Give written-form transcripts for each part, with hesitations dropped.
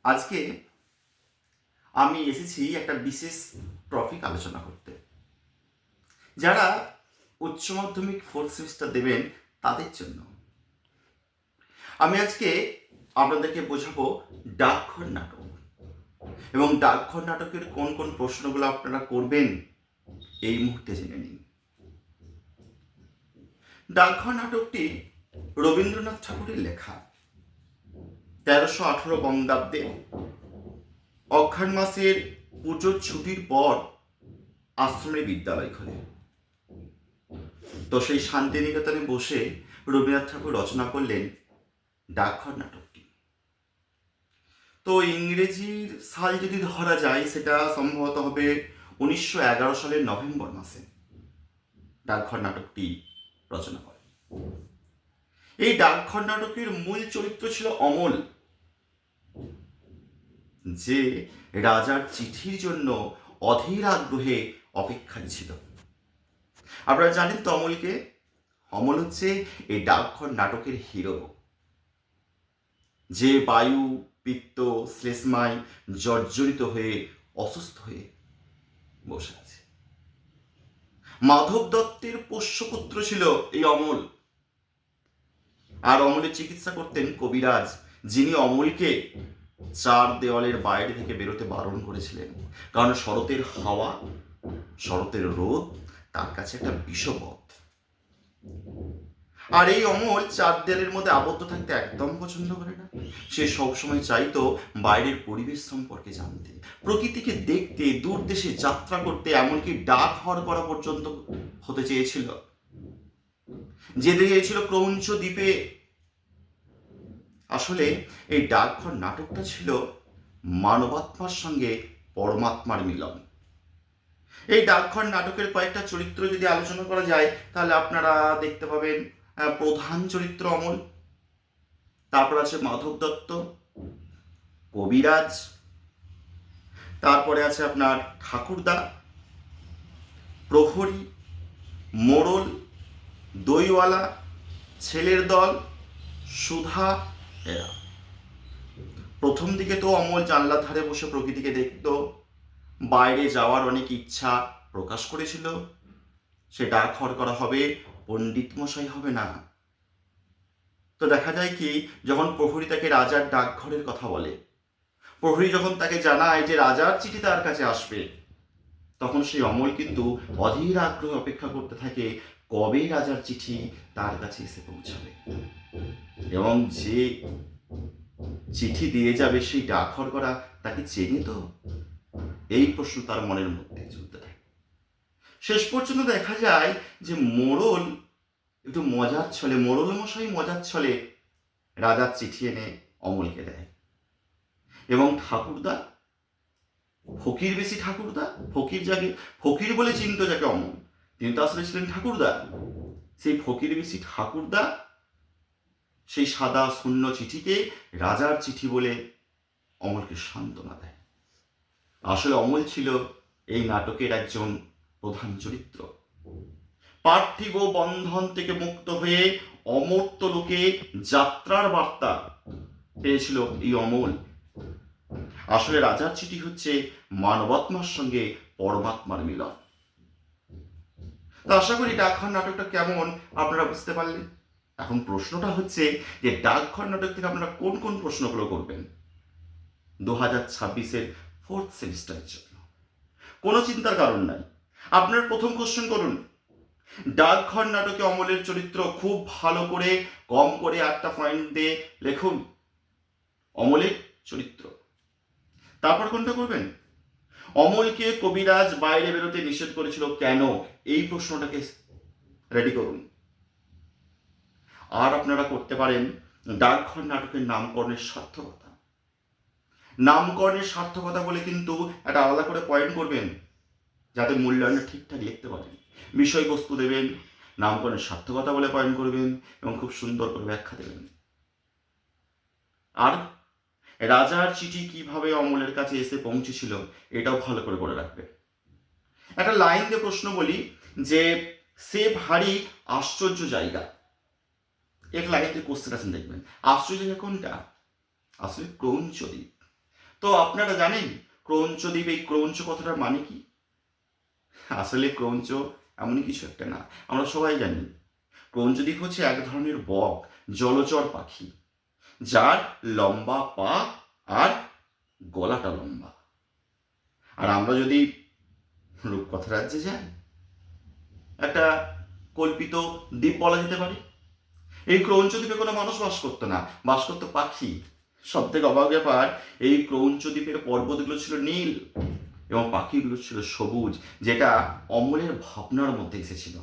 আজকে আমি এসেছি একটা বিশেষ টপিক আলোচনা করতে। যারা উচ্চ মাধ্যমিক ফোর্থ সেমিস্টার দেবেন তাদের জন্য আমি আজকে আপনাদেরকে বোঝাবো ডাকঘর নাটক এবং ডাকঘর নাটকের কোন কোন প্রশ্নগুলো আপনারা করবেন এই মুহূর্তে জেনে নিন। ডাকঘর নাটকটি রবীন্দ্রনাথ ঠাকুরের লেখা। 1318 বঙ্গাব্দে অঘ্রাণ মাসের পুজোর ছুটির পর আশ্রমে বিদ্যালয় খোলে। তো সেই শান্তিনিকেতনে বসে রবীন্দ্রনাথ ঠাকুর রচনা করলেন ডাকঘর নাটকটি। তো ইংরেজির সাল যদি ধরা যায় সেটা সম্ভবত হবে 1911 সালের নভেম্বর মাসে ডাকঘর নাটকটি রচনা করে। এই ডাকঘর নাটকের মূল চরিত্র ছিল অমল, যে রাজার চিঠির জন্য অধীর আগ্রহে অপেক্ষায় ছিল। আপনারা জানেন তো অমলকে? অমল হচ্ছে এই ডাকঘর নাটকের হিরো, যে বায়ু পিত্ত শ্লেষ্মায় জর্জরিত হয়ে অসুস্থ হয়ে বসে আছে। মাধব দত্তের পোষ্যপুত্র ছিল এই অমল, আর অমলের চিকিৎসা করতেন কবিরাজ, যিনি অমলকে চার দেওয়ালের বাইরে থেকে বেরোতে বারণ করেছিলেন, কারণ শরতের হাওয়া, শরতের রোদ তার কাছে একটা বিষপথ। আর এই অমল চার দেয়ালের মধ্যে আবদ্ধ থাকতে একদম পছন্দ করে না। সে সবসময় চাইতো বাইরের পরিবেশ সম্পর্কে জানতে, প্রকৃতিকে দেখতে, দূর দেশে যাত্রা করতে, এমনকি ডাক হওয়ার করা পর্যন্ত হতে চেয়েছিল। যেতে চেয়েছিল ক্রৌঞ্চ দ্বীপে। আসলে এই ডাকঘর নাটকটা ছিল মানবাত্মার সঙ্গে পরমাত্মার মিলন। এই ডাকঘর নাটকের কয়েকটা চরিত্র যদি আলোচনা করা যায় তাহলে আপনারা দেখতে পাবেন প্রধান চরিত্র অমল, তারপর আছে মাধব দত্ত, কবিরাজ, তারপরে আছে আপনার ঠাকুরদা, প্রহরী, মোড়ল, দইওয়ালা, ছেলের দল, সুধা, এরা। প্রথম দিকে তো অমল জানলার ধারে বসে প্রকৃতিকে দেখত, বাইরে যাওয়ার অনেক ইচ্ছা প্রকাশ করেছিল। সে ডাকঘর করা হবে, পণ্ডিত মশাই হবে না। তো দেখা যায় কি, যখন প্রহরী তাকে রাজার ডাকঘরের কথা বলে, প্রহরী যখন তাকে জানায় যে রাজার চিঠি তার কাছে আসবে, তখন সেই অমল কিন্তু অধীর আগ্রহে অপেক্ষা করতে থাকে কবে রাজার চিঠি তার কাছে এসে পৌঁছাবে, এবং যে চিঠি দিয়ে যাবে সেই ডাকঘর করা তাকে চেনে তো, এই প্রশ্ন তার মনের মধ্যে চলতে থাকে। শেষ পর্যন্ত দেখা যায় যে মোড়ল একটু মজার ছলে, মোড়ল মশাই মজার ছলে রাজার চিঠি এনে অমলকে দেয়, এবং ঠাকুরদা, ফকির বেশি ঠাকুরদা, ফকির যাকে ফকির বলে চিনত যাকে অমল, তিনি তো আসলে ছিলেন ঠাকুরদা। সেই ফকির বেশি ঠাকুরদা সেই সাদা শূন্য চিঠিকে রাজার চিঠি বলে অমলকে সান্ত্বনা দেয়। আসলে অমল ছিল এই নাটকের একজন প্রধান চরিত্র। পার্থিব বন্ধন থেকে মুক্ত হয়ে অমর্ত্য লোকে যাত্রার বার্তা পেয়েছিল এই অমল। আসলে রাজার চিঠি হচ্ছে মানবাত্মার সঙ্গে পরমাত্মার মিলন। তো আশা করি ডাকঘর নাটকটা কেমন আপনারা বুঝতে পারলেন। এখন প্রশ্নটা হচ্ছে যে ডাকঘর নাটক থেকে আপনারা কোন কোন প্রশ্নগুলো করবেন 2026-এর ফোর্থ সেমিস্টারের জন্য। কোনো চিন্তার কারণ নাই। আপনার প্রথম কোশ্চেন করুন, ডাকঘর নাটকে অমলের চরিত্র খুব ভালো করে কম করে 8টা পয়েন্ট দিয়ে লিখুন অমলের চরিত্র। তারপর কোনটা করবেন, অমলকে কবিরাজ বাইরে বেরোতে নিষেধ করেছিল কেন, এই প্রশ্নটাকে রেডি করুন। আর আপনারা করতে পারেন ডাকঘর নাটকের নামকরণের সার্থকতা। নামকরণের সার্থকতা বলে কিন্তু একটা আলাদা করে পয়েন্ট করবেন, যাতে মূল্যায়নটা ঠিকঠাক লিখতে পারেন। বিষয়বস্তু দেবেন, নামকরণের সার্থকতা বলে পয়েন্ট করবেন, এবং খুব সুন্দর করে ব্যাখ্যা দেবেন। আর রাজার চিঠি কিভাবে অমলের কাছে এসে পৌঁছেছিল এটাও ভালো করে বলে রাখবে। একটা লাইন দিয়ে প্রশ্ন বলি যে সে ভারী আশ্চর্য জায়গা, এক লাইন দিয়ে কোশ্চেন আছেন দেখবেন। আশ্চর্য জায়গা কোনটা? আসলে ক্রৌঞ্চ দ্বীপ। তো আপনারা জানেন ক্রৌঞ্চ দ্বীপ, এই ক্রৌঞ্চ কথাটার মানে কি? আসলে ক্রৌঞ্চ এমন কিছু একটা না, আমরা সবাই জানি ক্রৌঞ্চ দ্বীপ হচ্ছে এক ধরনের বক, জলচর পাখি, যার লম্বা পা আর গলাটা লম্বা। আর আমরা যদি রূপকথা রাজ্যে যাই, একটা কল্পিত দ্বীপ বলা যেতে পারে। এই ক্রৌঞ্চ দ্বীপে কোনো মানুষ বাস করতো না, বাস করতো পাখি। সব থেকে অবাক ব্যাপার, এই ক্রৌঞ্চ দ্বীপের পর্বতগুলো ছিল নীল এবং পাখিগুলো ছিল সবুজ, যেটা অমলের ভাবনার মধ্যে এসেছিল।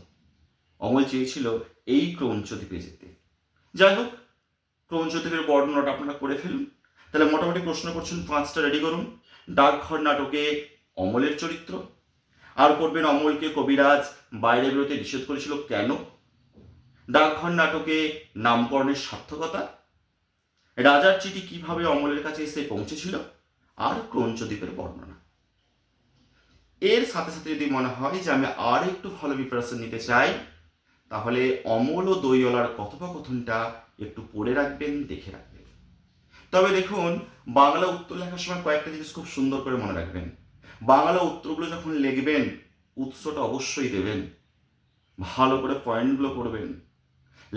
অমল চেয়েছিল এই ক্রৌঞ্চ দ্বীপে যেতে। যাই হোক, ক্রৌঞ্চ দ্বীপের বর্ণনাটা আপনারা করে ফেলুন। তাহলে মোটামুটি প্রশ্ন করছেন 5টা রেডি করুন। ডাকঘর নাটকে অমলের চরিত্র, আর করবেন অমলকে কবিরাজ বাইরে বেরোতে নিষেধ করেছিল কেন, ডাকঘর নাটকে নামকরণের সার্থকতা, রাজার চিঠি কিভাবে অমলের কাছে এসে পৌঁছেছিল, আর ক্রৌঞ্চ দ্বীপের বর্ণনা। এর সাথে সাথে যদি মনে হয় যে আমি আর একটু ভালো প্রিপারেশন নিতে চাই, তাহলে অমল ও দইওয়ালার কথোপকথনটা একটু পড়ে রাখবেন, দেখে রাখবেন। তবে দেখুন, বাংলা উত্তর লেখার সময় কয়েকটা জিনিস খুব সুন্দর করে মনে রাখবেন। বাংলা উত্তরগুলো যখন লিখবেন, উৎসটা অবশ্যই দেবেন, ভালো করে পয়েন্টগুলো করবেন,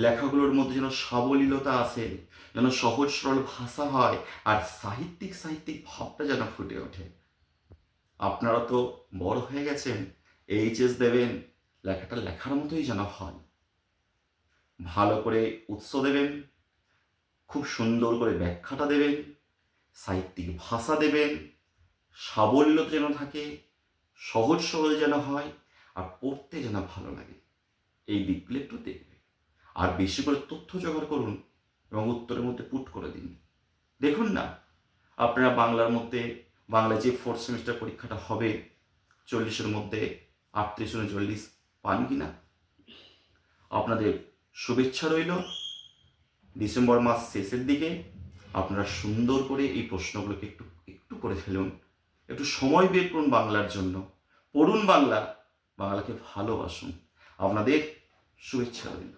লেখাগুলোর মধ্যে যেন সাবলীলতা আসে, যেন সহজ সরল ভাষা হয়, আর সাহিত্যিক ভাবটা যেন ফুটে ওঠে। আপনারা তো বড় হয়ে গেছেন, এইচএস দেবেন, লেখাটা লেখার মতোই যেন হয়। ভালো করে উৎস দেবেন, খুব সুন্দর করে ব্যাখ্যাটা দেবেন, সাহিত্যিক ভাষা দেবেন, সাবল্যতা যেন থাকে, সহজ সরল যেন হয়, আর পড়তে যেন ভালো লাগে। এই দিকগুলো একটু দেখবে, আর বেশি করে তথ্য জোগাড় করুন এবং উত্তরের মধ্যে পুট করে দিন। দেখুন না, আপনারা বাংলা যে 4th সেমিস্টার পরীক্ষাটা হবে, 40-এর মধ্যে 38-39 পান কি না। আপনাদের শুভেচ্ছা রইল। ডিসেম্বর মাস শেষের দিকে আপনারা সুন্দর করে এই প্রশ্নগুলোকে একটু একটু করে ফেলুন, একটু সময় বের করুন বাংলার জন্য, পড়ুন বাংলাকে ভালোবাসুন। আপনাদের শুভেচ্ছা রইল।